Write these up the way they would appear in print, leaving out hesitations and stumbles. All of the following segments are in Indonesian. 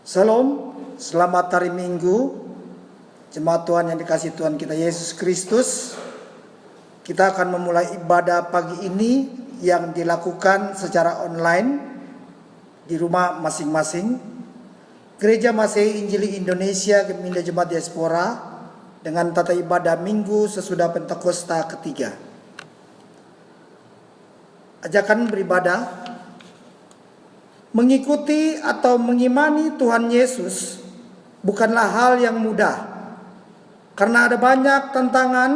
Salam, selamat hari Minggu, jemaat Tuhan yang dikasihi Tuhan kita Yesus Kristus. Kita akan memulai ibadah pagi ini yang dilakukan secara online di rumah masing-masing. Gereja Masehi Injili Indonesia Geminda Jemaat Diaspora dengan tata ibadah Minggu sesudah Pentakosta ketiga. Ajakan beribadah. Mengikuti atau mengimani Tuhan Yesus bukanlah hal yang mudah, karena ada banyak tantangan,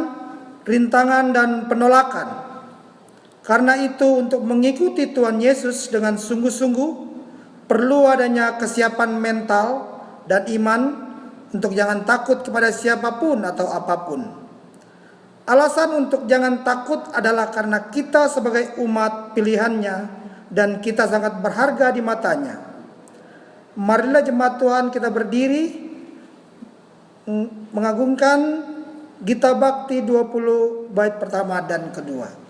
rintangan, dan penolakan. Karena itu, untuk mengikuti Tuhan Yesus dengan sungguh-sungguh perlu adanya kesiapan mental dan iman untuk jangan takut kepada siapapun atau apapun. Alasan untuk jangan takut adalah karena kita sebagai umat pilihannya dan kita sangat berharga di matanya. Marilah jemaat Tuhan kita berdiri mengagungkan Gita Bakti 20 bait pertama dan kedua.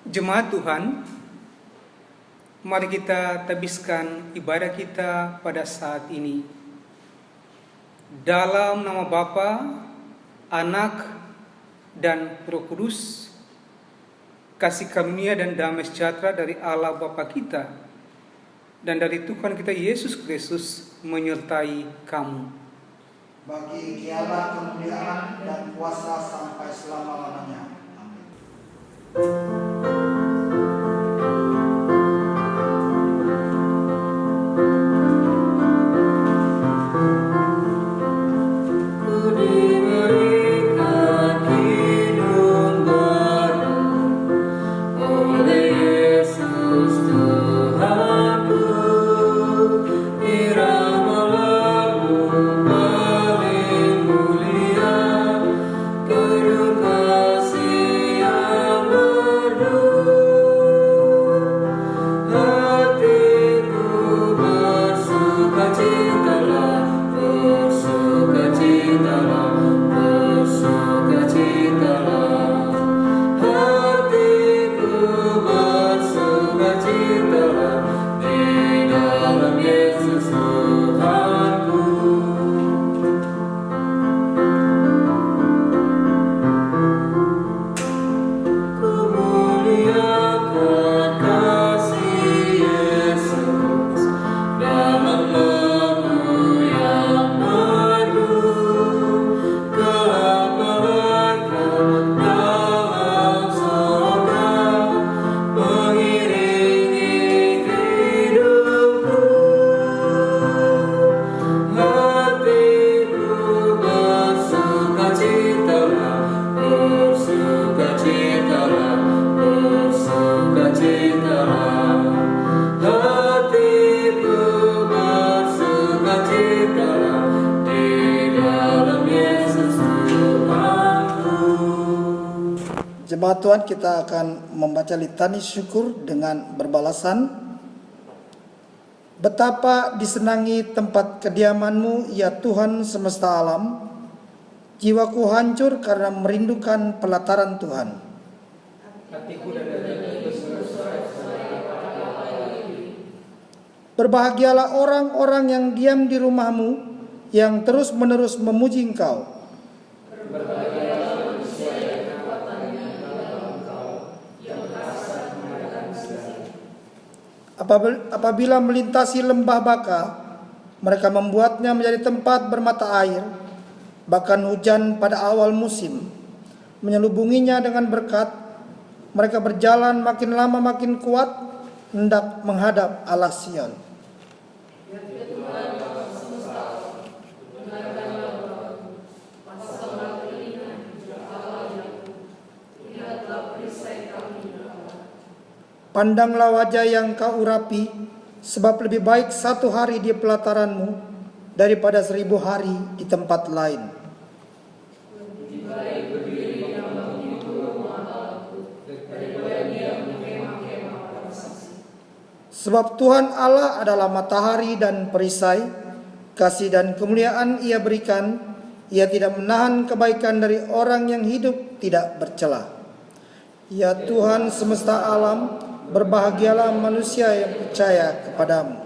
Jemaat Tuhan, mari kita tabiskan ibadah kita pada saat ini. Dalam nama Bapa, Anak, dan Roh Kudus, kasih karunia dan damai sejahtera dari Allah Bapa kita dan dari Tuhan kita Yesus Kristus menyertai kamu. Bagi Dialah kemuliaan dan kuasa sampai selama-lamanya. Amin. Kasih yang Jemaat Tuhan, kita akan membaca litani syukur dengan berbalasan. Betapa disenangi tempat kediaman-Mu, ya Tuhan semesta alam. Jiwaku hancur karena merindukan pelataran Tuhan. Berbahagialah orang-orang yang diam di rumah-Mu, yang terus-menerus memuji Engkau. Apabila melintasi lembah Baka, mereka membuatnya menjadi tempat bermata air. Bahkan hujan pada awal musim menyelubunginya dengan berkat. Mereka berjalan makin lama makin kuat, hendak menghadap Allah Sion. Pandanglah wajah yang Kau urapi, sebab lebih baik 1 hari di pelataran-Mu daripada 1000 hari di tempat lain. Sebab Tuhan Allah adalah matahari dan perisai, kasih dan kemuliaan Ia berikan. Ia tidak menahan kebaikan dari orang yang hidup tidak bercela. Ya Tuhan semesta alam, berbahagialah manusia yang percaya kepadamu.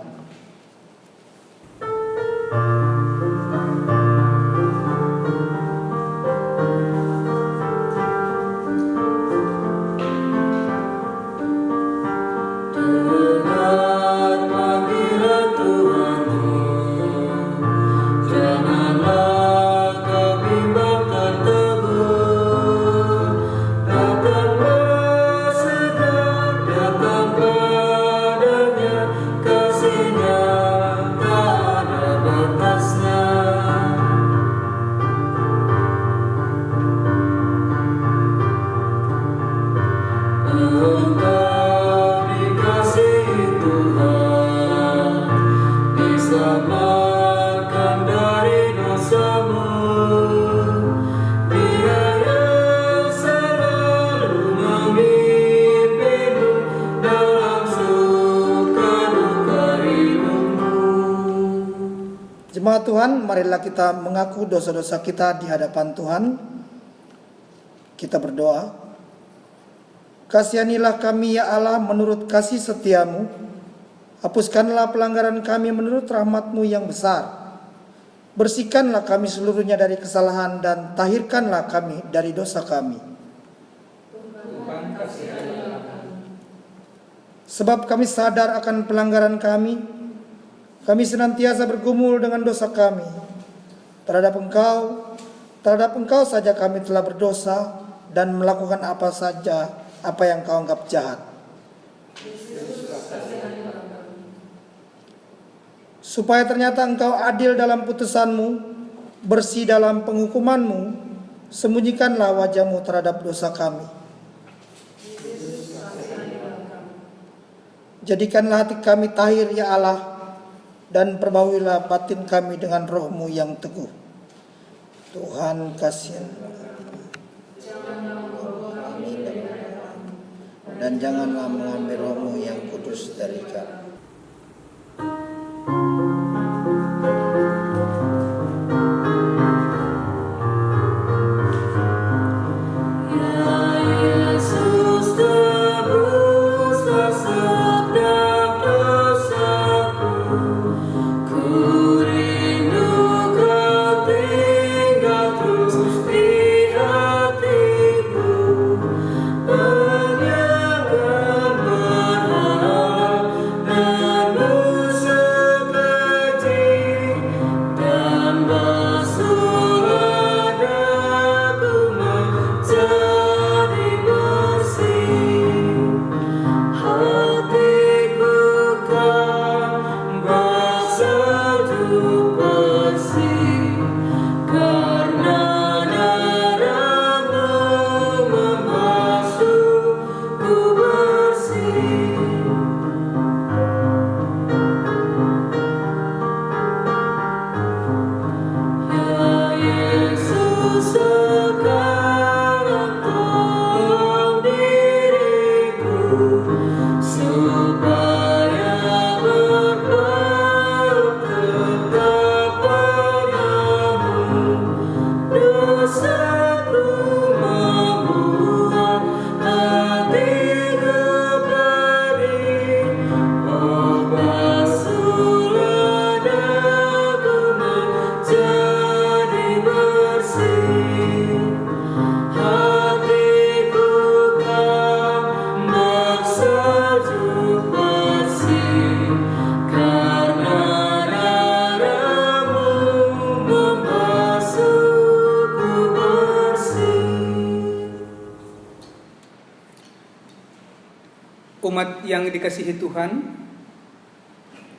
Jemaat Tuhan, marilah kita mengaku dosa-dosa kita di hadapan Tuhan. Kita berdoa. Kasihanilah kami ya Allah menurut kasih setia-Mu. Hapuskanlah pelanggaran kami menurut rahmat-Mu yang besar. Bersihkanlah kami seluruhnya dari kesalahan dan tahirkanlah kami dari dosa kami. Sebab kami sadar akan pelanggaran kami senantiasa bergumul dengan dosa kami. Terhadap Engkau saja kami telah berdosa dan melakukan apa yang Kau anggap jahat. Supaya ternyata Engkau adil dalam putusan-Mu, bersih dalam penghukuman-Mu, sembunyikanlah wajah-Mu terhadap dosa kami. Jadikanlah hati kami tahir ya Allah, dan perbauilah batin kami dengan roh-Mu yang teguh. Tuhan kasihan. Dan janganlah mengambil roh-Mu yang kudus dari kami. Menyangkan berharap yang dikasihi Tuhan,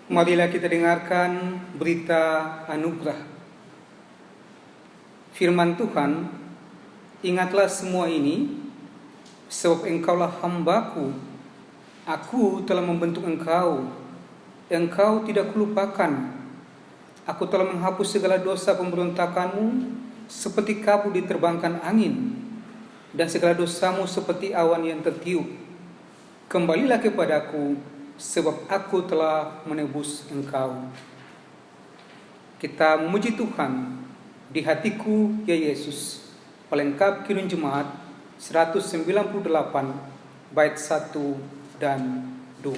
marilah kita dengarkan berita anugerah. Firman Tuhan, ingatlah semua ini, sebab engkaulah hambaku, aku telah membentuk engkau tidak kulupakan. Aku telah menghapus segala dosa pemberontakanmu seperti kabut diterbangkan angin, dan segala dosamu seperti awan yang tertiup. Kembalilah kepadaku, sebab aku telah menebus engkau. Kita memuji Tuhan. Di hatiku, ya Yesus. Pelengkap Kidung Jemaat 198 bait 1 dan 2.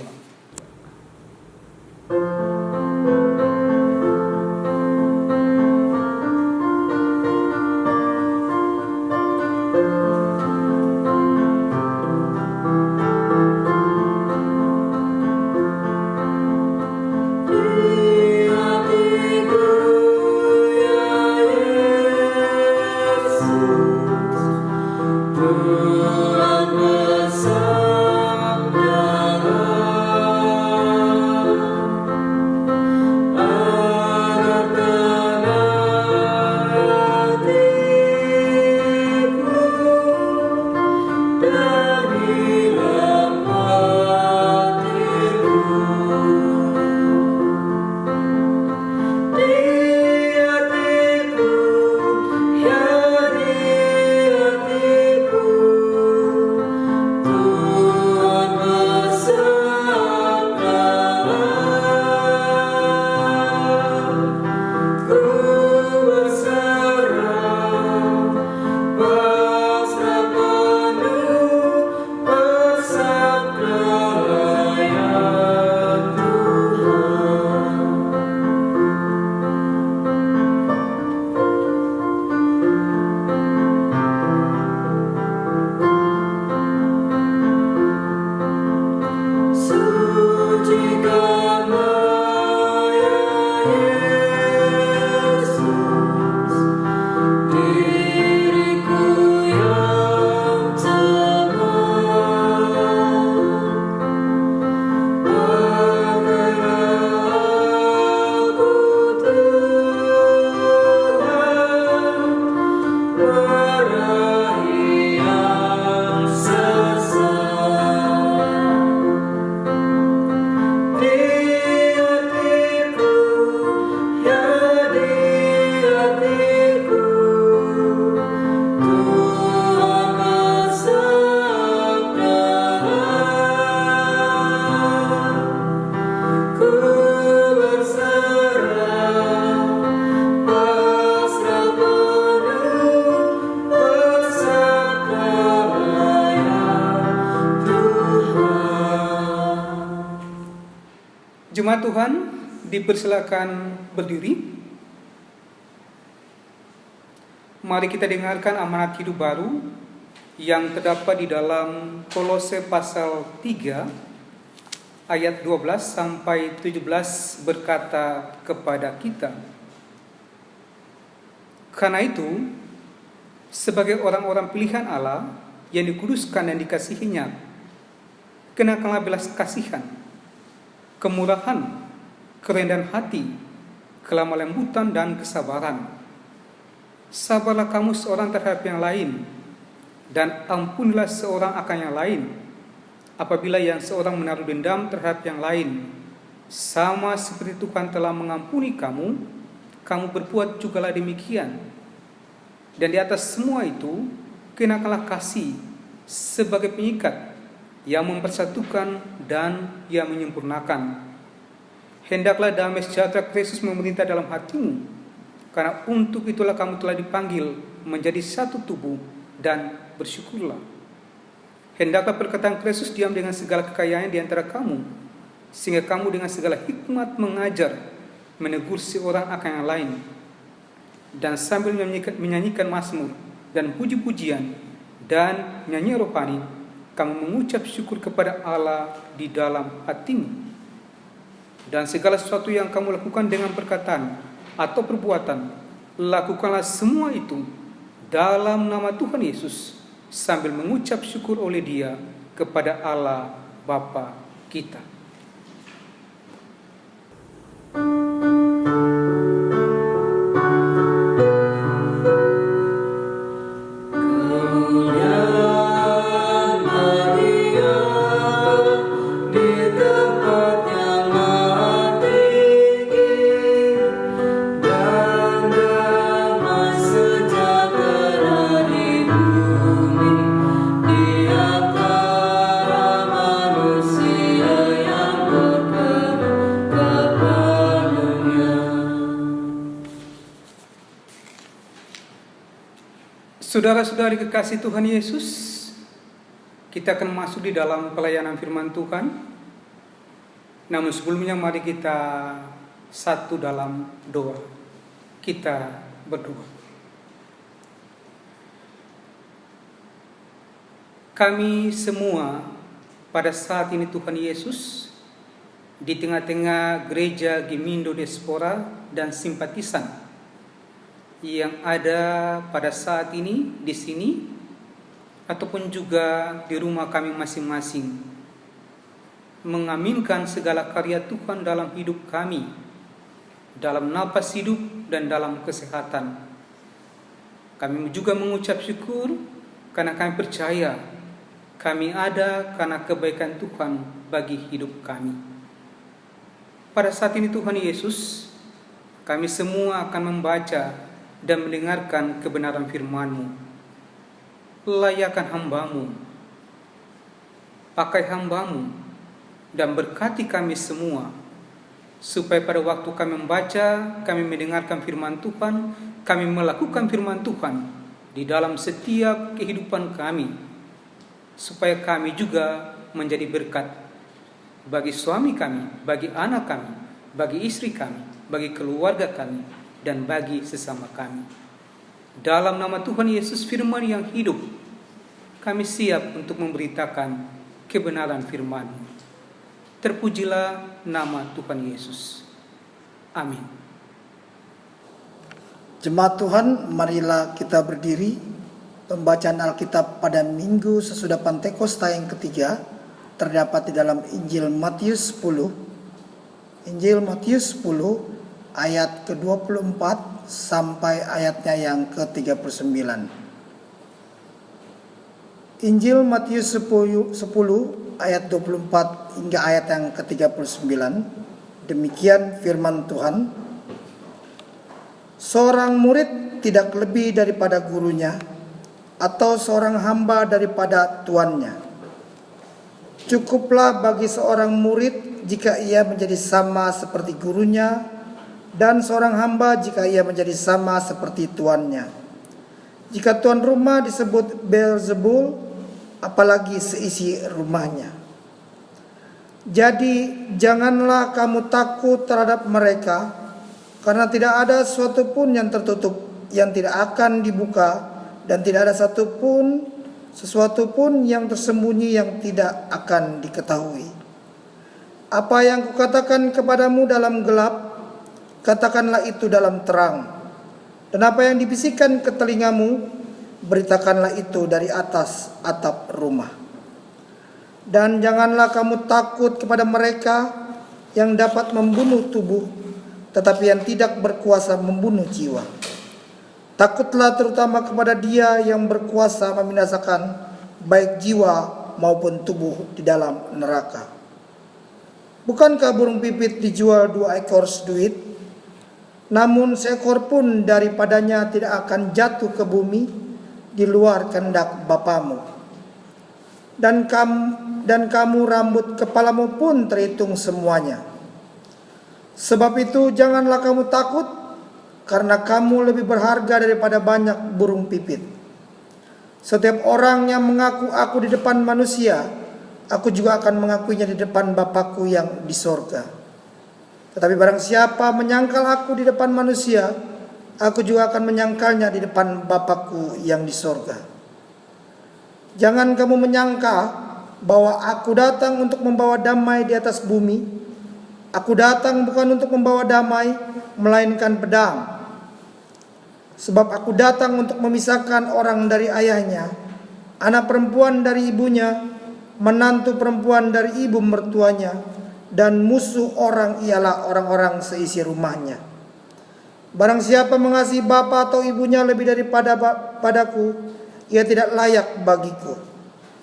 Jemaat Tuhan, dipersilakan berdiri. Mari kita dengarkan amanat hidup baru yang terdapat di dalam Kolose pasal 3 ayat 12 sampai 17 berkata kepada kita, karena itu, sebagai orang-orang pilihan Allah yang dikuduskan dan dikasihinya, kenakanlah belas kasihan, kemurahan, kerendahan hati, kelemah lembutan dan kesabaran. Sabarlah kamu seorang terhadap yang lain, dan ampunilah seorang akan yang lain. Apabila yang seorang menaruh dendam terhadap yang lain, sama seperti Tuhan telah mengampuni kamu, kamu berbuat jugalah demikian. Dan di atas semua itu, kenakanlah kasih sebagai pengikat yang mempersatukan dan yang menyempurnakan. Hendaklah damai sejahtera Kristus memerintah dalam hatimu, karena untuk itulah kamu telah dipanggil menjadi satu tubuh, dan bersyukurlah. Hendaklah perkataan Kristus diam dengan segala kekayaan di antara kamu, sehingga kamu dengan segala hikmat mengajar, menegur seorang akan yang lain, dan sambil menyanyikan mazmur dan puji-pujian dan nyanyi rohani, kamu mengucap syukur kepada Allah di dalam hatimu. Dan segala sesuatu yang kamu lakukan dengan perkataan atau perbuatan, lakukanlah semua itu dalam nama Tuhan Yesus, sambil mengucap syukur oleh Dia kepada Allah Bapa kita. Saudara-saudari kekasih Tuhan Yesus, kita akan masuk di dalam pelayanan firman Tuhan. Namun sebelumnya mari kita satu dalam doa. Kita berdoa. Kami semua pada saat ini Tuhan Yesus di tengah-tengah gereja Gemindo Diaspora dan simpatisan yang ada pada saat ini di sini ataupun juga di rumah kami masing-masing, mengaminkan segala karya Tuhan dalam hidup kami, dalam napas hidup dan dalam kesehatan. Kami juga mengucap syukur karena kami percaya kami ada karena kebaikan Tuhan bagi hidup kami. Pada saat ini Tuhan Yesus, kami semua akan membaca dan mendengarkan kebenaran firman-Mu. Layakan hamba-Mu, pakai hamba-Mu, dan berkati kami semua, supaya pada waktu kami membaca, kami mendengarkan firman Tuhan, kami melakukan firman Tuhan di dalam setiap kehidupan kami, supaya kami juga menjadi berkat bagi suami kami, bagi anak kami, bagi istri kami, bagi keluarga kami, dan bagi sesama kami. Dalam nama Tuhan Yesus firman yang hidup, kami siap untuk memberitakan kebenaran firman-Mu. Terpujilah nama Tuhan Yesus. Amin. Jemaat Tuhan, marilah kita berdiri. Pembacaan Alkitab pada minggu sesudah Pantekosta yang ketiga terdapat di dalam Injil Matius 10. Injil Matius 10 ayat ke-24 sampai ayatnya yang ke-39. Injil Matius 10 ayat 24 hingga ayat yang ke-39. Demikian firman Tuhan. Seorang murid tidak lebih daripada gurunya, atau seorang hamba daripada tuannya. Cukuplah bagi seorang murid jika ia menjadi sama seperti gurunya, dan seorang hamba jika ia menjadi sama seperti tuannya. Jika tuan rumah disebut Beelzebul, apalagi seisi rumahnya. Jadi janganlah kamu takut terhadap mereka, karena tidak ada sesuatu pun yang tertutup yang tidak akan dibuka, dan tidak ada sesuatu pun yang tersembunyi yang tidak akan diketahui. Apa yang kukatakan kepadamu dalam gelap, katakanlah itu dalam terang. Dan apa yang dibisikkan ke telingamu, beritakanlah itu dari atas atap rumah. Dan janganlah kamu takut kepada mereka yang dapat membunuh tubuh, tetapi yang tidak berkuasa membunuh jiwa. Takutlah terutama kepada Dia yang berkuasa membinasakan baik jiwa maupun tubuh di dalam neraka. Bukankah burung pipit dijual 2 ekor seduit? Namun seekor pun daripadanya tidak akan jatuh ke bumi di luar kehendak Bapamu. Dan kamu rambut kepalamu pun terhitung semuanya. Sebab itu janganlah kamu takut, karena kamu lebih berharga daripada banyak burung pipit. Setiap orang yang mengaku aku di depan manusia, aku juga akan mengakuinya di depan Bapakku yang di sorga. Tetapi barang siapa menyangkal aku di depan manusia, aku juga akan menyangkalnya di depan Bapakku yang di sorga. Jangan kamu menyangka bahwa aku datang untuk membawa damai di atas bumi. Aku datang bukan untuk membawa damai, melainkan pedang. Sebab aku datang untuk memisahkan orang dari ayahnya, anak perempuan dari ibunya, menantu perempuan dari ibu mertuanya, dan musuh orang ialah orang-orang seisi rumahnya. Barang siapa mengasihi bapa atau ibunya lebih daripada padaku, ia tidak layak bagiku.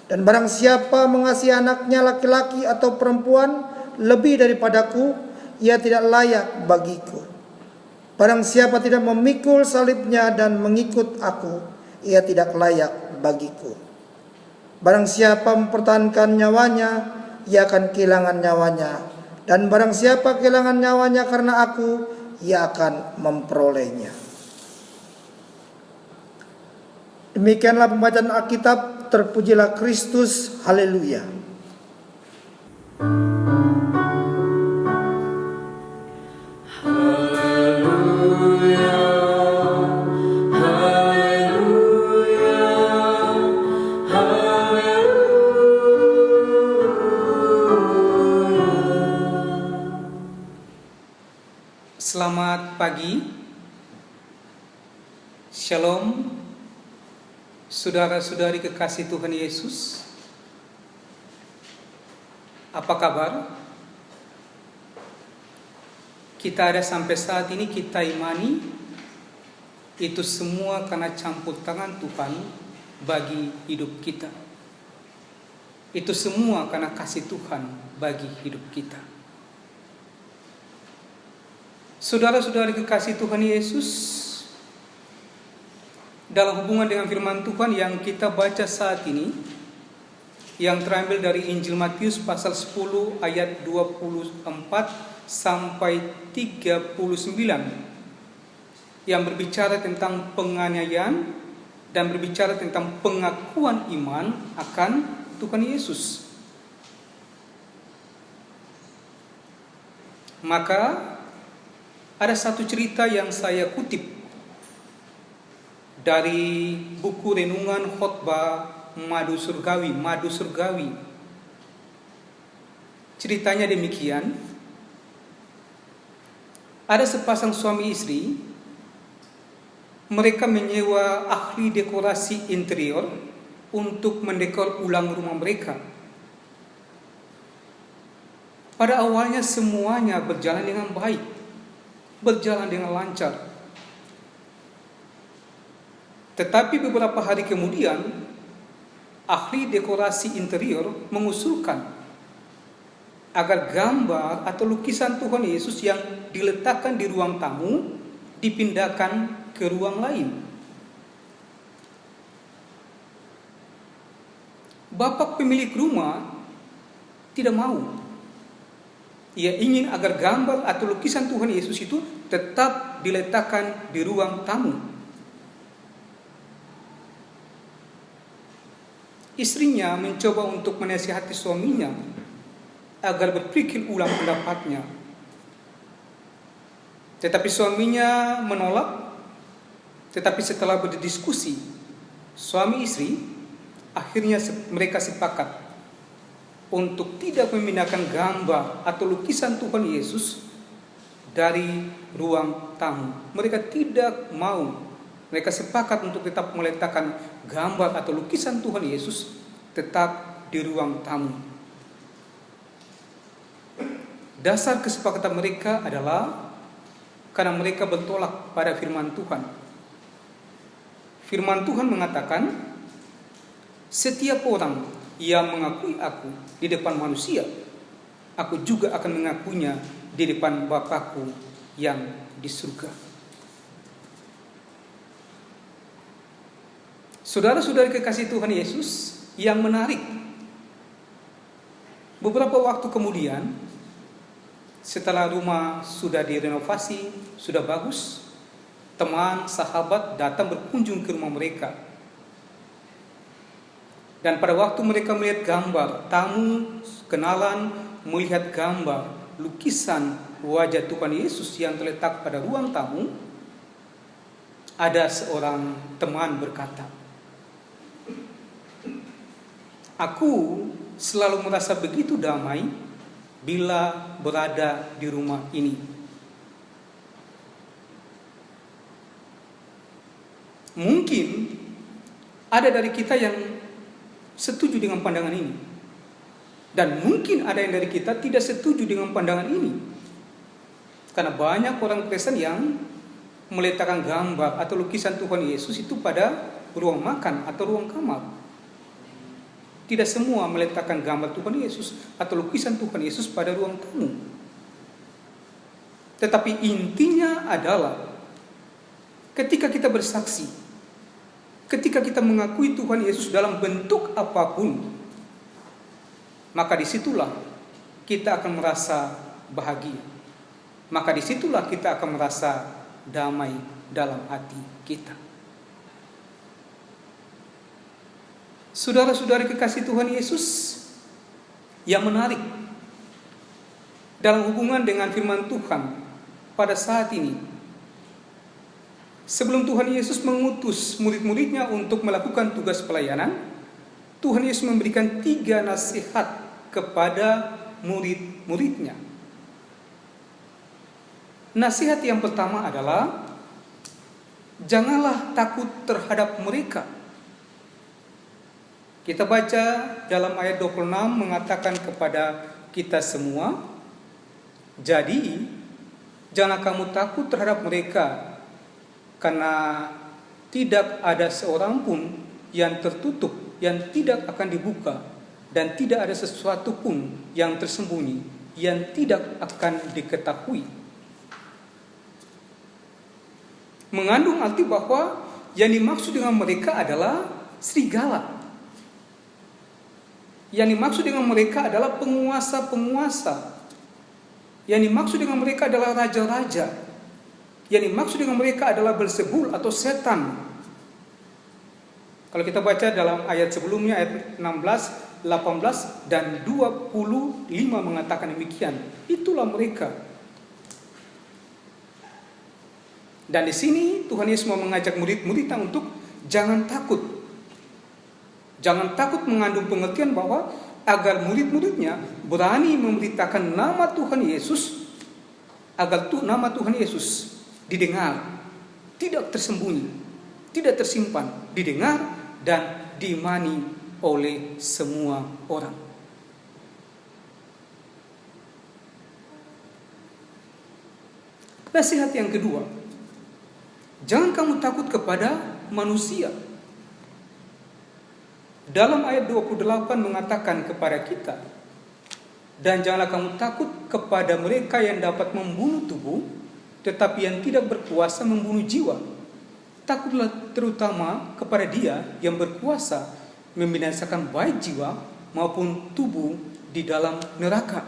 Dan barang siapa mengasihi anaknya laki-laki atau perempuan lebih daripadaku, ia tidak layak bagiku. Barang siapa tidak memikul salibnya dan mengikut aku, ia tidak layak bagiku. Barang siapa mempertahankan nyawanya, ia akan kehilangan nyawanya. Dan barang siapa kehilangan nyawanya karena aku, ia akan memperolehnya. Demikianlah pembacaan Alkitab. Terpujilah Kristus. Haleluya. Selamat pagi, Shalom, saudara-saudari kekasih Tuhan Yesus. Apa kabar? Kita ada sampai saat ini, kita imani itu semua karena campur tangan Tuhan bagi hidup kita. Itu semua karena kasih Tuhan bagi hidup kita. Saudara-saudari kekasih Tuhan Yesus, dalam hubungan dengan firman Tuhan yang kita baca saat ini, yang terambil dari Injil Matius pasal 10 ayat 24 sampai 39, yang berbicara tentang penganiayaan dan berbicara tentang pengakuan iman akan Tuhan Yesus. Maka ada satu cerita yang saya kutip dari buku renungan khotbah Madu Surgawi. Ceritanya demikian. Ada sepasang suami istri. Mereka menyewa ahli dekorasi interior untuk mendekor ulang rumah mereka. Pada awalnya semuanya berjalan dengan baik, berjalan dengan lancar. Tetapi beberapa hari kemudian, ahli dekorasi interior mengusulkan agar gambar atau lukisan Tuhan Yesus yang diletakkan di ruang tamu dipindahkan ke ruang lain. Bapak pemilik rumah tidak mau. Ia ingin agar gambar atau lukisan Tuhan Yesus itu tetap diletakkan di ruang tamu. Istrinya mencoba untuk menasihati suaminya agar berpikir ulang pendapatnya. Tetapi suaminya menolak. Tetapi setelah berdiskusi, suami istri, akhirnya mereka sepakat untuk tidak memindahkan gambar atau lukisan Tuhan Yesus dari ruang tamu. Mereka tidak mau. Mereka sepakat untuk tetap meletakkan gambar atau lukisan Tuhan Yesus tetap di ruang tamu. Dasar kesepakatan mereka adalah karena mereka bertolak pada firman Tuhan. Firman Tuhan mengatakan, setiap orang yang mengakui aku di depan manusia, aku juga akan mengakuinya di depan Bapakku yang di surga. Saudara-saudari kekasih Tuhan Yesus, yang menarik, beberapa waktu kemudian, setelah rumah sudah direnovasi, sudah bagus, teman, sahabat datang berkunjung ke rumah mereka. Dan pada waktu mereka melihat gambar, tamu kenalan melihat gambar lukisan wajah Tuhan Yesus yang terletak pada ruang tamu, ada seorang teman berkata, "Aku selalu merasa begitu damai bila berada di rumah ini." Mungkin ada dari kita yang setuju dengan pandangan ini. Dan mungkin ada yang dari kita tidak setuju dengan pandangan ini. Karena banyak orang Kristen yang meletakkan gambar atau lukisan Tuhan Yesus itu pada ruang makan atau ruang kamar. Tidak semua meletakkan gambar Tuhan Yesus atau lukisan Tuhan Yesus pada ruang tamu. Tetapi intinya adalah ketika kita bersaksi, ketika kita mengakui Tuhan Yesus dalam bentuk apapun, maka disitulah kita akan merasa bahagia. Maka disitulah kita akan merasa damai dalam hati kita. Saudara-saudari kekasih Tuhan Yesus, yang menarik dalam hubungan dengan firman Tuhan pada saat ini, sebelum Tuhan Yesus mengutus murid-muridnya untuk melakukan tugas pelayanan, Tuhan Yesus memberikan 3 nasihat kepada murid-muridnya. Nasihat yang pertama adalah, janganlah takut terhadap mereka. Kita baca dalam ayat 26 mengatakan kepada kita semua, jadi janganlah kamu takut terhadap mereka, karena tidak ada seorang pun yang tertutup, yang tidak akan dibuka, dan tidak ada sesuatu pun yang tersembunyi, yang tidak akan diketahui. Mengandung arti bahwa yang dimaksud dengan mereka adalah serigala. Yang dimaksud dengan mereka adalah penguasa-penguasa. Yang dimaksud dengan mereka adalah raja-raja. Yang dimaksud dengan mereka adalah Beelzebul atau setan. Kalau kita baca dalam ayat sebelumnya, ayat 16, 18, dan 25 mengatakan demikian. Itulah mereka. Dan di sini Tuhan Yesus mau mengajak murid-muridnya untuk jangan takut. Jangan takut mengandung pengertian bahwa agar murid-muridnya berani memberitakan nama Tuhan Yesus, agar nama Tuhan Yesus didengar, tidak tersembunyi, tidak tersimpan, didengar dan diimani oleh semua orang. Nasihat yang kedua, jangan kamu takut kepada manusia. Dalam ayat 28 mengatakan kepada kita, dan janganlah kamu takut kepada mereka yang dapat membunuh tubuh, tetapi yang tidak berkuasa membunuh jiwa. Takutlah terutama kepada Dia yang berkuasa membinasakan baik jiwa maupun tubuh di dalam neraka.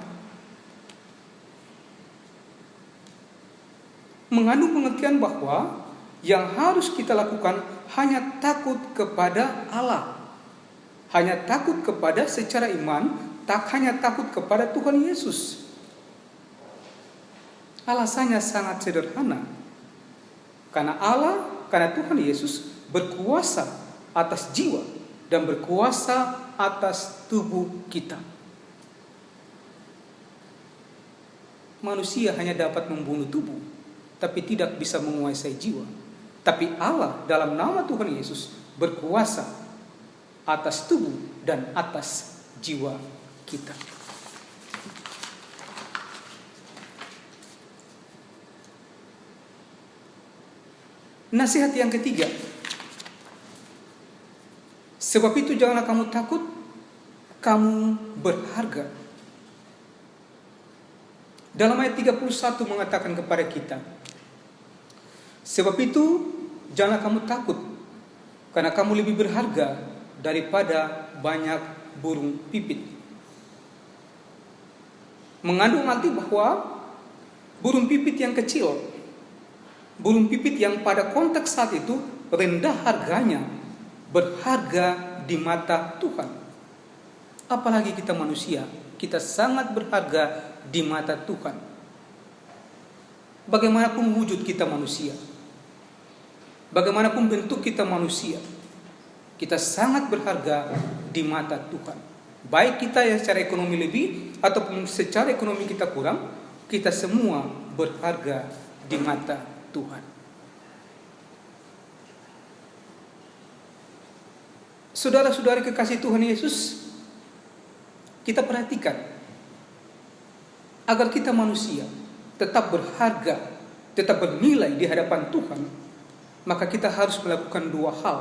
Mengandung pengertian bahwa yang harus kita lakukan hanya takut kepada Allah. Hanya takut kepada secara iman, hanya takut kepada Tuhan Yesus. Alasannya sangat sederhana. Karena Tuhan Yesus berkuasa atas jiwa dan berkuasa atas tubuh kita. Manusia hanya dapat membunuh tubuh, tapi tidak bisa menguasai jiwa. Tapi Allah dalam nama Tuhan Yesus berkuasa atas tubuh dan atas jiwa kita. Nasihat yang ketiga, sebab itu janganlah kamu takut, kamu berharga. Dalam ayat 31 mengatakan kepada kita, sebab itu janganlah kamu takut, karena kamu lebih berharga daripada banyak burung pipit. Mengandung arti bahwa burung pipit yang kecil, burung pipit yang pada konteks saat itu rendah harganya, berharga di mata Tuhan. Apalagi kita manusia, kita sangat berharga di mata Tuhan. Bagaimanapun wujud kita manusia, bagaimanapun bentuk kita manusia, kita sangat berharga di mata Tuhan. Baik kita yang secara ekonomi lebih ataupun secara ekonomi kita kurang, kita semua berharga di mata Tuhan. Saudara-saudari kekasih Tuhan Yesus, kita perhatikan, agar kita manusia tetap berharga, tetap bernilai di hadapan Tuhan, maka kita harus melakukan dua hal.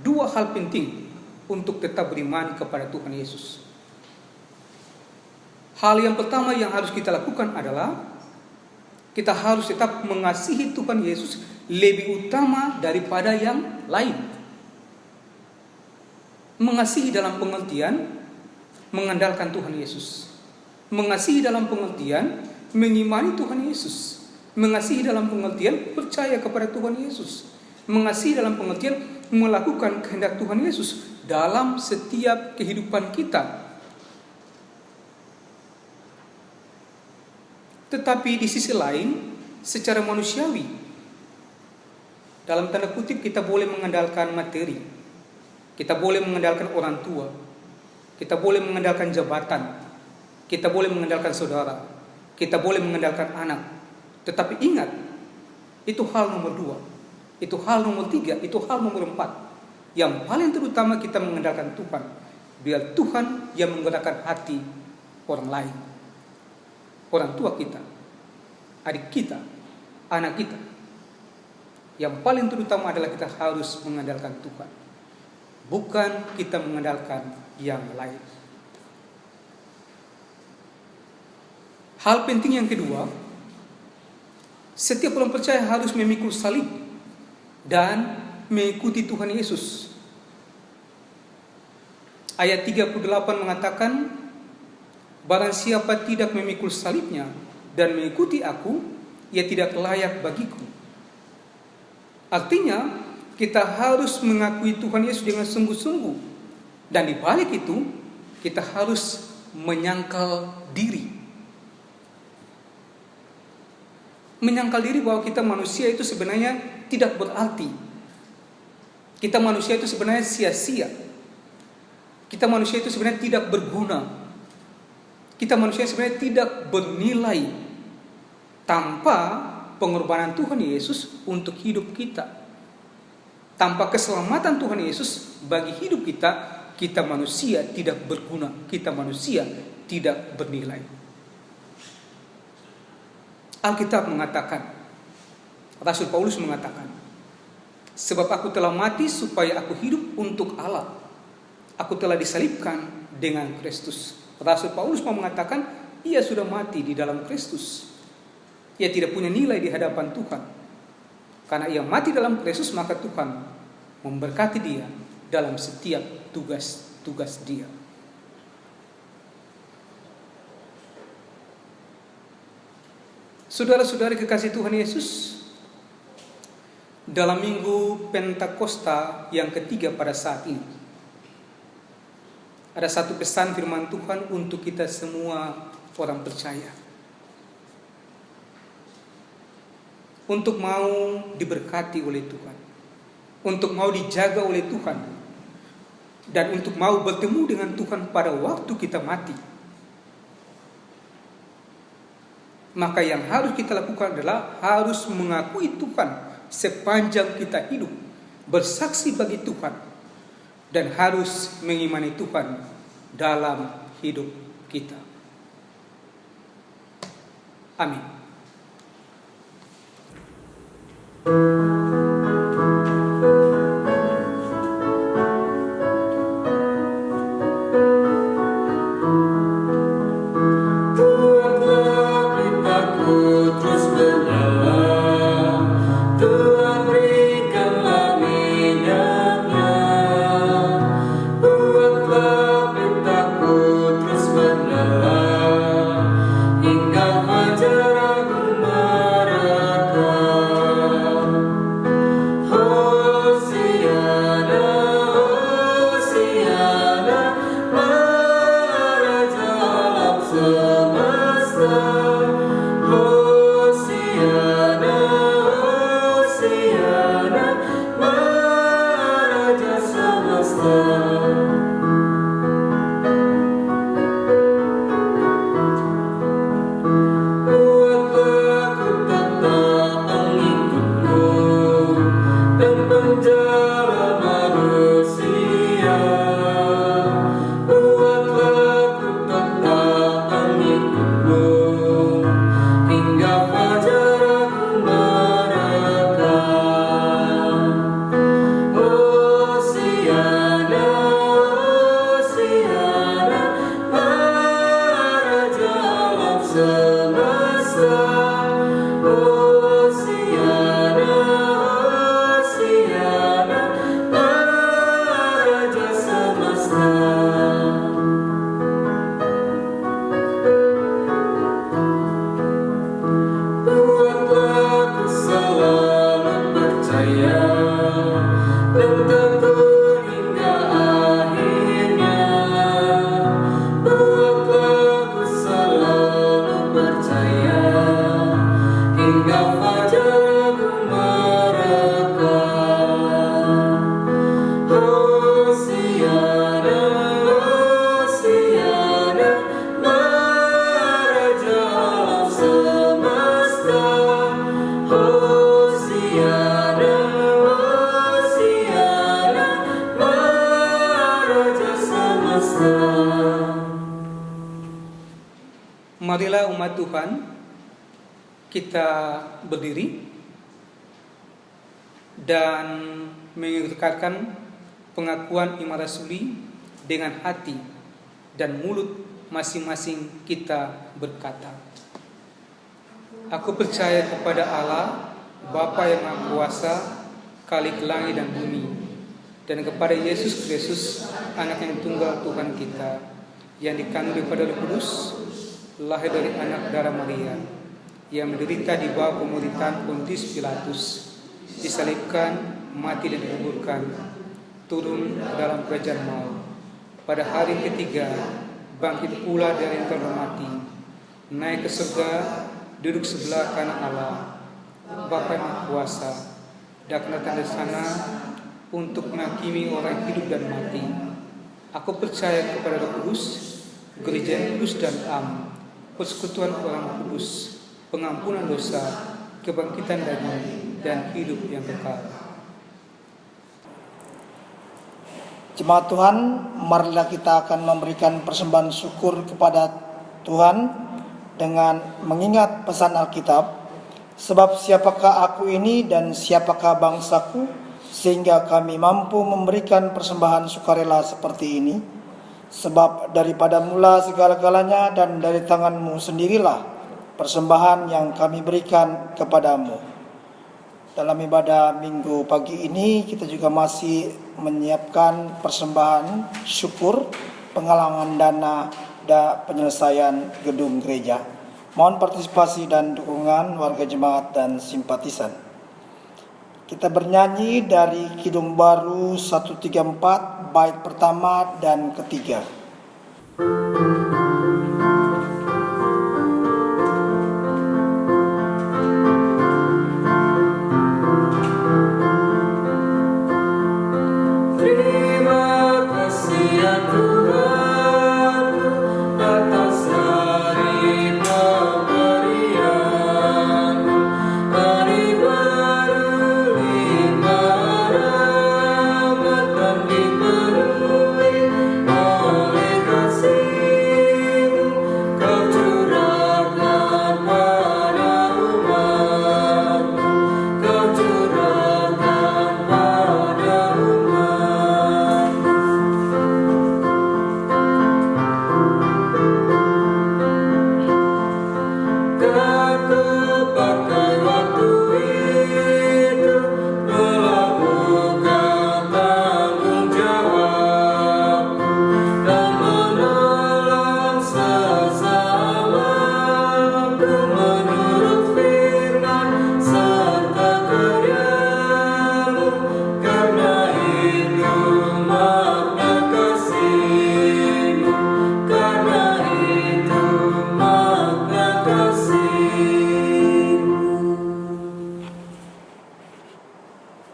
Dua hal penting untuk tetap beriman kepada Tuhan Yesus. Hal yang pertama yang harus kita lakukan adalah kita harus tetap mengasihi Tuhan Yesus lebih utama daripada yang lain. Mengasihi dalam pengertian mengandalkan Tuhan Yesus. Mengasihi dalam pengertian mengimani Tuhan Yesus. Mengasihi dalam pengertian percaya kepada Tuhan Yesus. Mengasihi dalam pengertian melakukan kehendak Tuhan Yesus dalam setiap kehidupan kita. Tetapi di sisi lain, secara manusiawi, dalam tanda kutip kita boleh mengandalkan materi, kita boleh mengandalkan orang tua, kita boleh mengandalkan jabatan, kita boleh mengandalkan saudara, kita boleh mengandalkan anak. Tetapi ingat, itu hal nomor 2, itu hal nomor 3, itu hal nomor 4. Yang paling terutama kita mengandalkan Tuhan, biar Tuhan yang menggerakkan hati orang lain. Orang tua kita, adik kita, anak kita. Yang paling terutama adalah kita harus mengandalkan Tuhan, bukan kita mengandalkan yang lain. Hal penting yang kedua, setiap orang percaya harus memikul salib dan mengikuti Tuhan Yesus. Ayat 38 mengatakan, barang siapa tidak memikul salibnya dan mengikuti aku, ia tidak layak bagiku. Artinya, kita harus mengakui Tuhan Yesus dengan sungguh-sungguh. Dan di balik itu, kita harus menyangkal diri. Menyangkal diri bahwa kita manusia itu sebenarnya tidak berarti. Kita manusia itu sebenarnya sia-sia. Kita manusia itu sebenarnya tidak berguna. Kita manusia sebenarnya tidak bernilai tanpa pengorbanan Tuhan Yesus untuk hidup kita. Tanpa keselamatan Tuhan Yesus bagi hidup kita, kita manusia tidak berguna. Kita manusia tidak bernilai. Alkitab mengatakan, Rasul Paulus mengatakan, sebab aku telah mati supaya aku hidup untuk Allah. Aku telah disalibkan dengan Kristus. Rasul Paulus mau mengatakan, ia sudah mati di dalam Kristus. Ia tidak punya nilai di hadapan Tuhan. Karena ia mati dalam Kristus, maka Tuhan memberkati dia dalam setiap tugas-tugas dia. Saudara-saudari kekasih Tuhan Yesus, dalam minggu Pentakosta yang ketiga pada saat ini, ada satu pesan firman Tuhan untuk kita semua orang percaya. Untuk mau diberkati oleh Tuhan, untuk mau dijaga oleh Tuhan, dan untuk mau bertemu dengan Tuhan pada waktu kita mati. Maka yang harus kita lakukan adalah harus mengakui Tuhan sepanjang kita hidup, bersaksi bagi Tuhan, dan harus mengimani Tuhan dalam hidup kita. Amin. marilah umat Tuhan kita berdiri dan mengucapkan pengakuan iman rasuli dengan hati dan mulut masing-masing kita berkata, aku percaya kepada Allah, Bapa yang Maha Kuasa, Khalik langit dan bumi, dan kepada Yesus Kristus, Anak yang tunggal Tuhan kita, yang dikandung daripada Roh Kudus, lahir dari anak darah Maria, yang menderita di bawah pemerintahan Pontius Pilatus, disalibkan, mati dan dikuburkan, turun dalam kerajaan maut. Pada hari ketiga, bangkit pula dari antara mati, naik ke surga, duduk sebelah kanan Allah, Bapa yang Maha Kuasa, dan akan datang dari sana untuk menghakimi orang hidup dan mati. Aku percaya kepada Roh Kudus, gereja yang kudus dan am, persekutuan orang kudus, pengampunan dosa, kebangkitan daging, dan hidup yang kekal. Jemaat Tuhan, marilah kita akan memberikan persembahan syukur kepada Tuhan dengan mengingat pesan Alkitab. Sebab siapakah aku ini dan siapakah bangsaku, sehingga kami mampu memberikan persembahan sukarela seperti ini. Sebab daripada mula segala-galanya dan dari tanganmu sendirilah persembahan yang kami berikan kepadamu. Dalam ibadah minggu pagi ini kita juga masih menyiapkan persembahan syukur, penggalangan dana dan penyelesaian gedung gereja. Mohon partisipasi dan dukungan warga jemaat dan simpatisan. Kita bernyanyi dari Kidung Baru 134 bait pertama dan ketiga.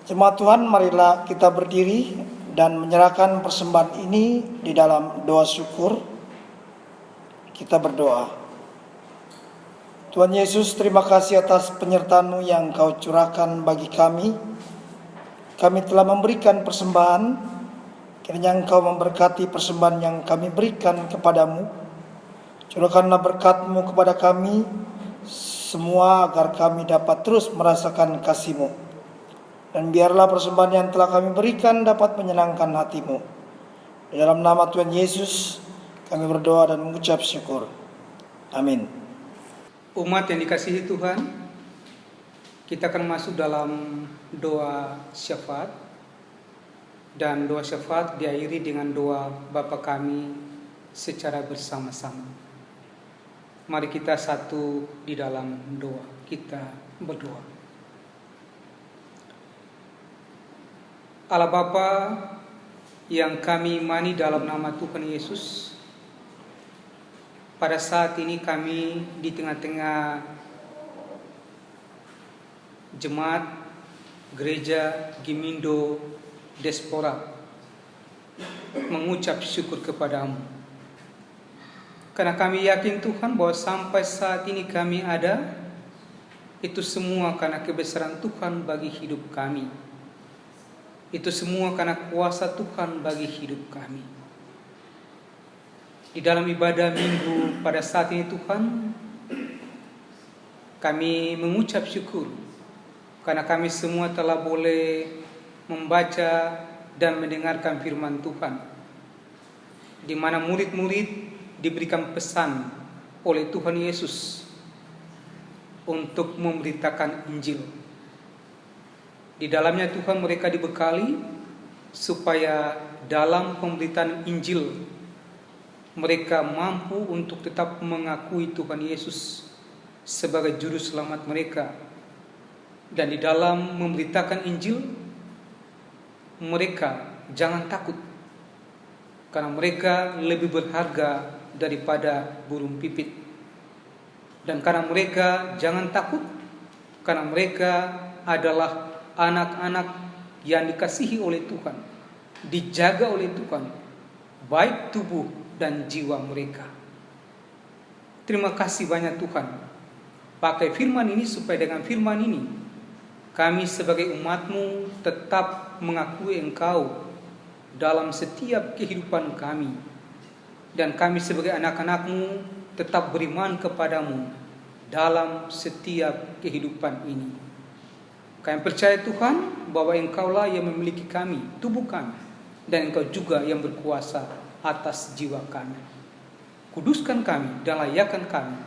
Jemaat Tuhan, marilah kita berdiri dan menyerahkan persembahan ini di dalam doa syukur. Kita berdoa. Tuhan Yesus, terima kasih atas penyertaan-Mu yang Kau curahkan bagi kami. Kami telah memberikan persembahan, kiranya Engkau memberkati persembahan yang kami berikan kepadamu. Curahkanlah berkat-Mu kepada kami semua agar kami dapat terus merasakan kasih-Mu. Dan biarlah persembahan yang telah kami berikan dapat menyenangkan hati-Mu. Di dalam nama Tuhan Yesus kami berdoa dan mengucap syukur. Amin. Umat yang dikasihi Tuhan, kita akan masuk dalam doa syafaat. Dan doa syafaat diakhiri dengan doa Bapa kami secara bersama-sama. Mari kita satu di dalam doa. Kita berdoa. Allah Bapa yang kami imani dalam nama Tuhan Yesus, pada saat ini kami di tengah-tengah jemaat gereja Gimindo Diaspora mengucap syukur kepadamu. Karena kami yakin Tuhan bahwa sampai saat ini kami ada, itu semua karena kebesaran Tuhan bagi hidup kami. Itu semua karena kuasa Tuhan bagi hidup kami. Di dalam ibadah minggu pada saat ini Tuhan, kami mengucap syukur karena kami semua telah boleh membaca dan mendengarkan firman Tuhan, di mana murid-murid diberikan pesan oleh Tuhan Yesus untuk memberitakan Injil. Di dalamnya Tuhan mereka dibekali supaya dalam pemberitaan Injil mereka mampu untuk tetap mengakui Tuhan Yesus sebagai juru selamat mereka. Dan di dalam memberitakan Injil, mereka jangan takut, karena mereka lebih berharga daripada burung pipit. Dan karena mereka jangan takut, karena mereka adalah anak-anak yang dikasihi oleh Tuhan, dijaga oleh Tuhan, baik tubuh dan jiwa mereka. Terima kasih banyak Tuhan. Pakai firman ini supaya dengan firman ini kami sebagai umat-Mu tetap mengakui Engkau dalam setiap kehidupan kami. Dan kami sebagai anak-anak-Mu tetap beriman kepadamu dalam setiap kehidupan ini. Kami percaya Tuhan bahwa Engkaulah yang memiliki kami, tubuh kami, dan Engkau juga yang berkuasa atas jiwa kami. Kuduskan kami dan layakkan kami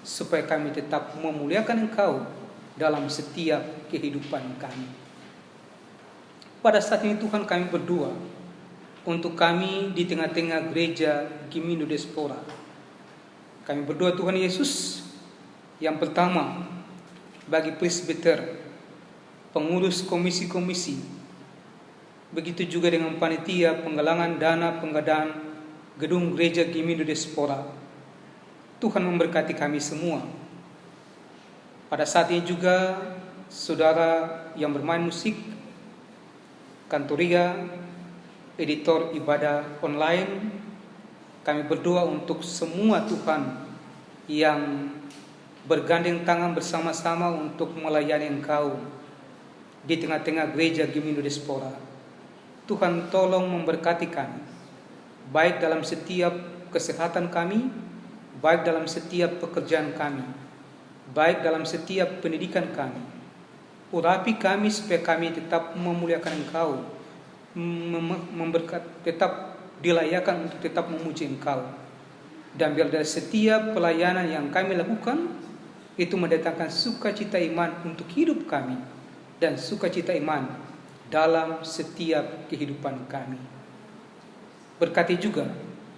supaya kami tetap memuliakan Engkau dalam setiap kehidupan kami. Pada saat ini Tuhan kami berdoa untuk kami di tengah-tengah gereja Gimindo Diaspora. Kami berdoa Tuhan Yesus, yang pertama bagi presbiter, pengurus komisi-komisi, begitu juga dengan panitia penggalangan dana pengadaan gedung gereja Gimindo Diaspora. Tuhan memberkati kami semua. Pada saat ini juga saudara yang bermain musik, kantoria, editor ibadah online, kami berdoa untuk semua Tuhan yang bergandeng tangan bersama-sama untuk melayani Engkau di tengah-tengah gereja Gimindo Diaspora. Tuhan tolong memberkati kami, baik dalam setiap kesehatan kami, baik dalam setiap pekerjaan kami, baik dalam setiap pendidikan kami. Urapi kami supaya kami tetap memuliakan Engkau, tetap dilayakan untuk tetap memuji Engkau. Dan biar dari setiap pelayanan yang kami lakukan itu mendatangkan sukacita iman untuk hidup kami dan sukacita iman dalam setiap kehidupan kami. Berkati juga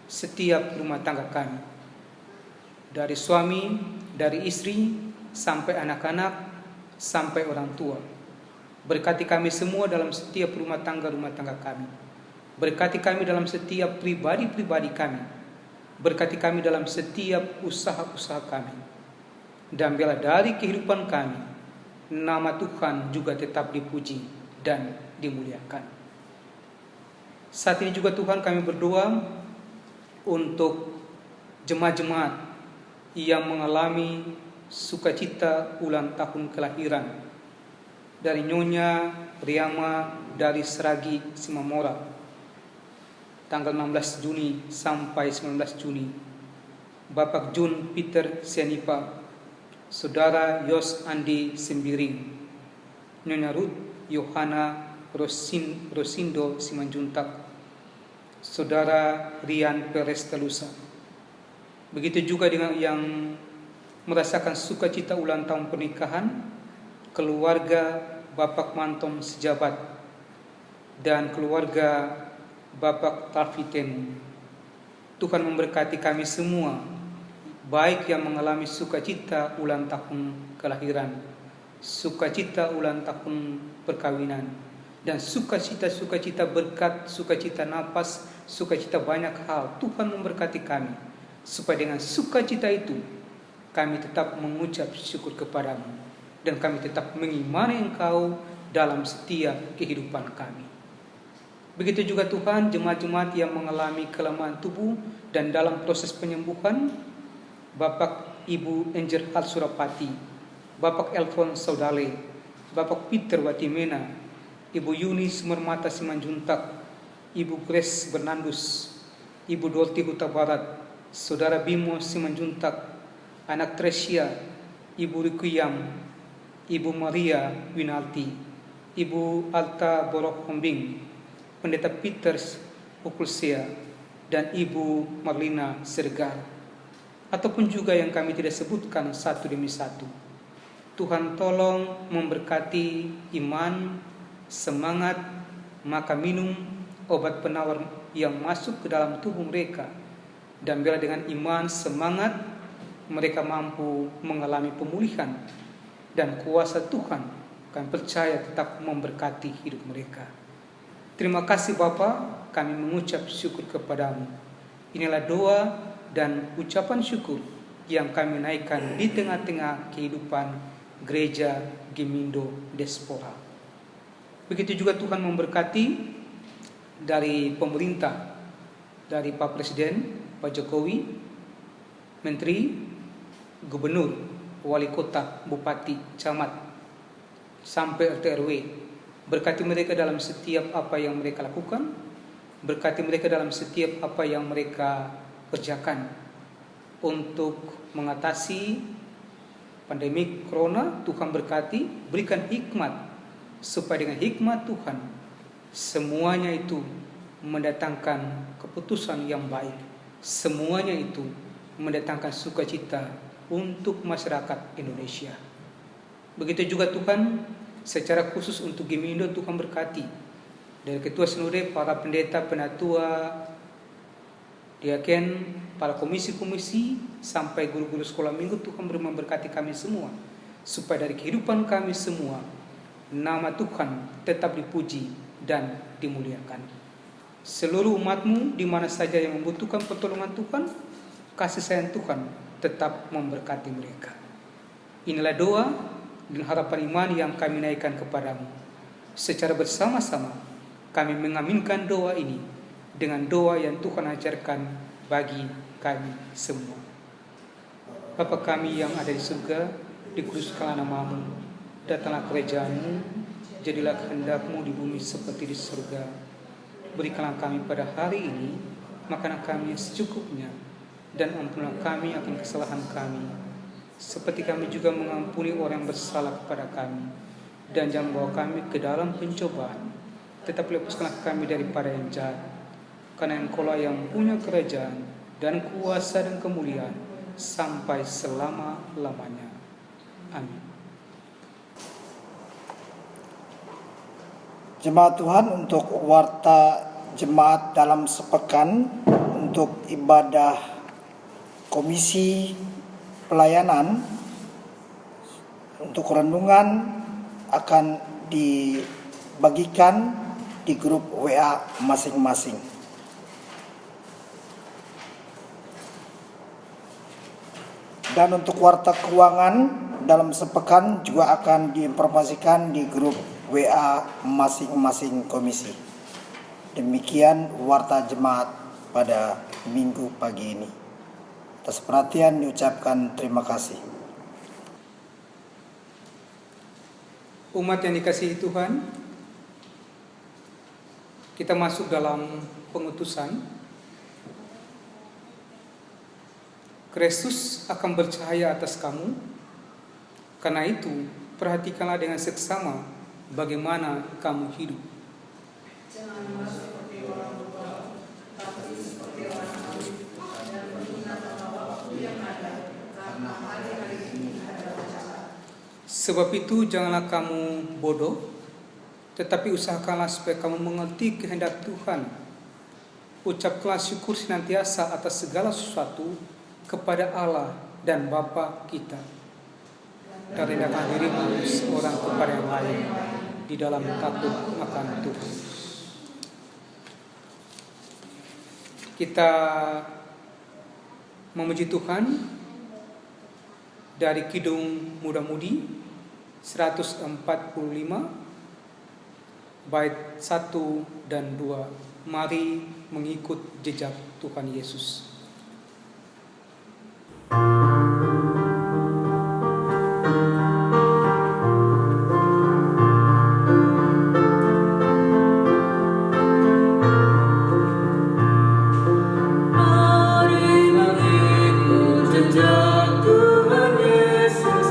setiap rumah tangga kami, dari suami, dari istri, sampai anak-anak, sampai orang tua. Berkati kami semua dalam setiap rumah tangga kami. Berkati kami dalam setiap pribadi-pribadi kami. Berkati kami dalam setiap usaha-usaha kami. Dan bila dari kehidupan kami, nama Tuhan juga tetap dipuji dan dimuliakan. Saat ini juga Tuhan kami berdoa untuk jemaat-jemaat yang mengalami sukacita ulang tahun kelahiran, dari Nyonya Riama dari Seragi Simamora, tanggal 16 Juni sampai 19 Juni. Bapak Jun Peter Sianipa, Saudara Yos Andi Sembiring, Nyonya Ruth Yohana Rosindo Simanjuntak, Saudara Rian Perez Telusa. Begitu juga dengan yang merasakan sukacita ulang tahun pernikahan, keluarga Bapak Mantom Sejabat dan keluarga Bapak Tafiten. Tuhan memberkati kami semua, baik yang mengalami sukacita ulang tahun kelahiran, sukacita ulang tahun perkawinan, dan sukacita berkat, sukacita napas, sukacita banyak hal. Tuhan memberkati kami supaya dengan sukacita itu kami tetap mengucap syukur kepadamu dan kami tetap mengimani Engkau dalam setiap kehidupan kami. Begitu juga Tuhan, jemaat-jemaat yang mengalami kelemahan tubuh dan dalam proses penyembuhan, Bapak Ibu Angel Hal Surapati, Bapak Elfon Saudale, Bapak Peter Watimena, Ibu Yunis Mermata Simanjuntak, Ibu Grace Bernandus, Ibu Dorti Huta Barat, Saudara Bimo Simanjuntak, Anak Tresia, Ibu Requiem, Ibu Maria Winalti, Ibu Alta Borok Hombing, Pendeta Peters Ukulsea, dan Ibu Marlina Sergar, ataupun juga yang kami tidak sebutkan satu demi satu. Tuhan tolong memberkati iman, semangat, maka minum obat penawar yang masuk ke dalam tubuh mereka, dan bila dengan iman, semangat, mereka mampu mengalami pemulihan, dan kuasa Tuhan kami percaya tetap memberkati hidup mereka. Terima kasih Bapa, kami mengucap syukur kepadamu. Inilah doa dan ucapan syukur yang kami naikkan di tengah-tengah kehidupan Gereja Gemindo Diaspora. Begitu juga Tuhan memberkati dari pemerintah, dari Pak Presiden, Pak Jokowi, Menteri, Gubernur, Wali Kota, Bupati, Camat, sampai RT RW. Berkati mereka dalam setiap apa yang mereka lakukan, berkati mereka dalam setiap apa yang mereka kerjakan untuk mengatasi pandemi corona. Tuhan berkati, berikan hikmat, supaya dengan hikmat Tuhan semuanya itu mendatangkan keputusan yang baik, semuanya itu mendatangkan sukacita untuk masyarakat Indonesia. Begitu juga Tuhan secara khusus untuk Gemindo, Tuhan berkati dari Ketua Sinode, para pendeta, penatua, diaken, para komisi-komisi, sampai guru-guru sekolah minggu. Tuhan memberkati kami semua, supaya dari kehidupan kami semua nama Tuhan tetap dipuji dan dimuliakan. Seluruh umatmu di mana saja yang membutuhkan pertolongan Tuhan, kasih sayang Tuhan tetap memberkati mereka. Inilah doa dan harapan iman yang kami naikkan kepadamu. Secara bersama-sama kami mengaminkan doa ini dengan doa yang Tuhan ajarkan bagi kami semua. Bapa kami yang ada di surga, dikuduskanlah namamu, datanglah kerajaan-Mu, jadilah kehendak-Mu di bumi seperti di surga. Berikanlah kami pada hari ini makanan kami yang secukupnya, dan ampunilah kami akan kesalahan kami, seperti kami juga mengampuni orang yang bersalah kepada kami. Dan jangan bawa kami ke dalam pencobaan, tetapi lepaskanlah kami daripada yang jahat. Karena Engkau-lah yang punya kerajaan dan kuasa dan kemuliaan sampai selama-lamanya. Amin. Jemaat Tuhan, untuk warta jemaat dalam sepekan untuk ibadah komisi pelayanan untuk renungan akan dibagikan di grup WA masing-masing. Dan untuk warta keuangan dalam sepekan juga akan diinformasikan di grup WA masing-masing komisi. Demikian warta jemaat pada Minggu pagi ini. Atas perhatian diucapkan terima kasih. Umat yang dikasihi Tuhan, kita masuk dalam pengutusan. Kristus akan bercahaya atas kamu. Karena itu, perhatikanlah dengan seksama bagaimana kamu hidup. Janganlah seperti orang tua, tapi seperti orang alim, dan menggunakan waktu yang ada, karena hari-hari ini adalah jahat. Sebab itu janganlah kamu bodoh, tetapi usahakanlah supaya kamu mengerti kehendak Tuhan. Ucapkanlah syukur senantiasa atas segala sesuatu kepada Allah dan Bapa kita. Dan rendahkan dirimu seorang kepada yang lain di dalam takut akan Tuhan. Kita memuji Tuhan dari Kidung Muda-Mudi 145 bait 1 dan 2. Mari mengikut jejak Tuhan Yesus. Mari mengikut jejak Tuhan Yesus.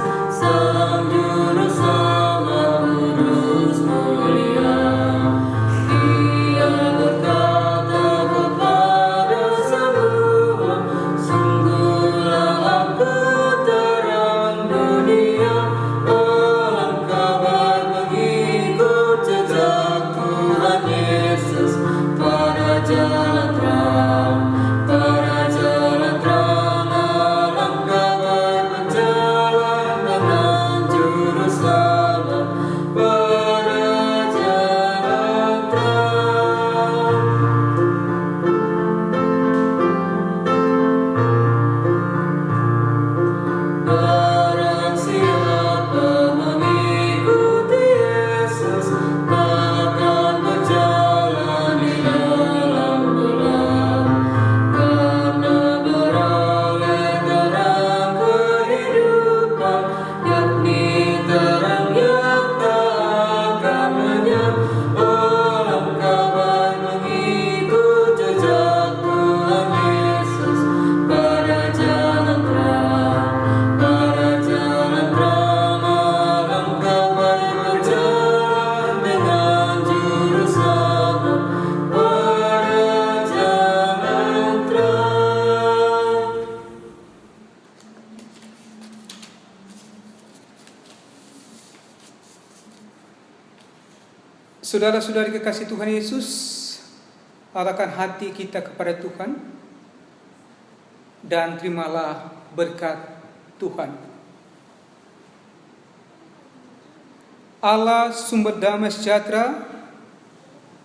Saudara-saudari kekasih Tuhan Yesus, arahkan hati kita kepada Tuhan dan terimalah berkat Tuhan. Allah sumber damai sejahtera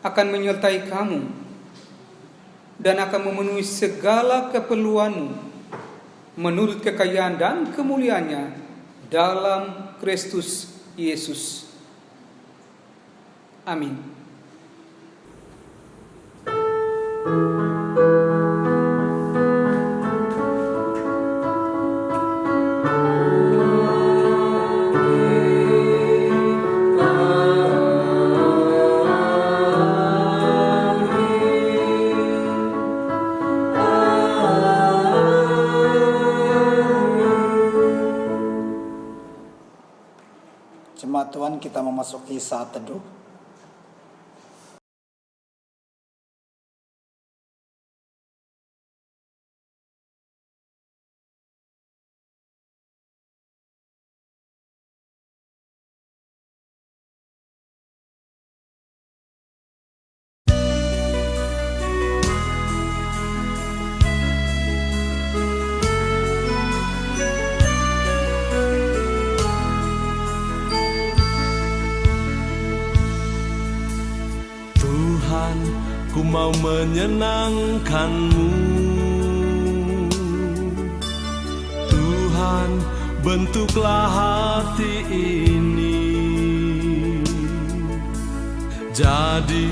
akan menyertai kamu dan akan memenuhi segala keperluanmu menurut kekayaan dan kemuliaannya dalam Kristus Yesus. Amin. Jemaat Tuhan, kita memasuki saat teduh. Ku mau menyenangkan-Mu, Tuhan, bentuklah hati ini jadi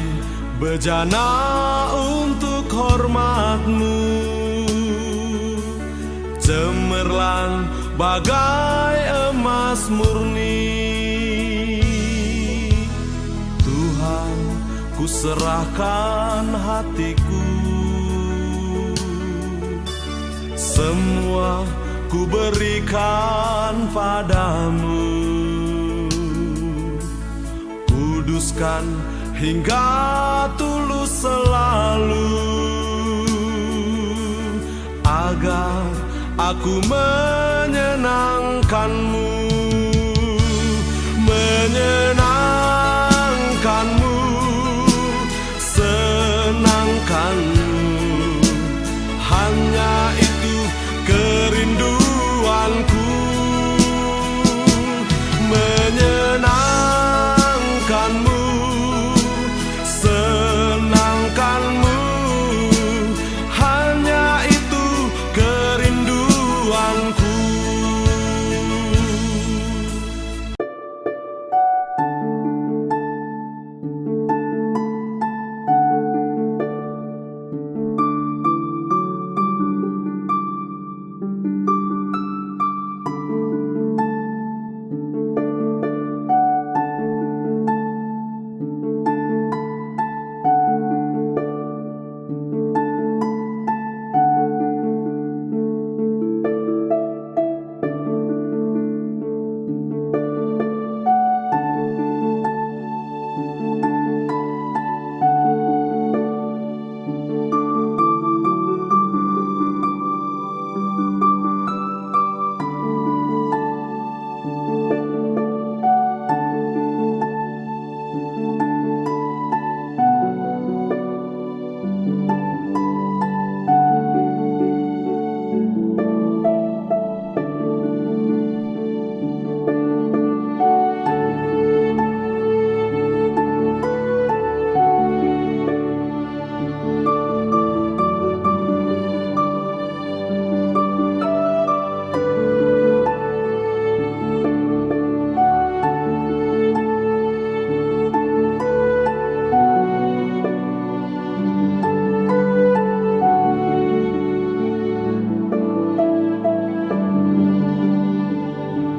bejana untuk hormat-Mu, cemerlang bagai emas murni. Tuhan, ku serahkan hatiku, semua ku berikan padamu. Kuduskan hingga tulus selalu, agar aku menyenangkan-Mu.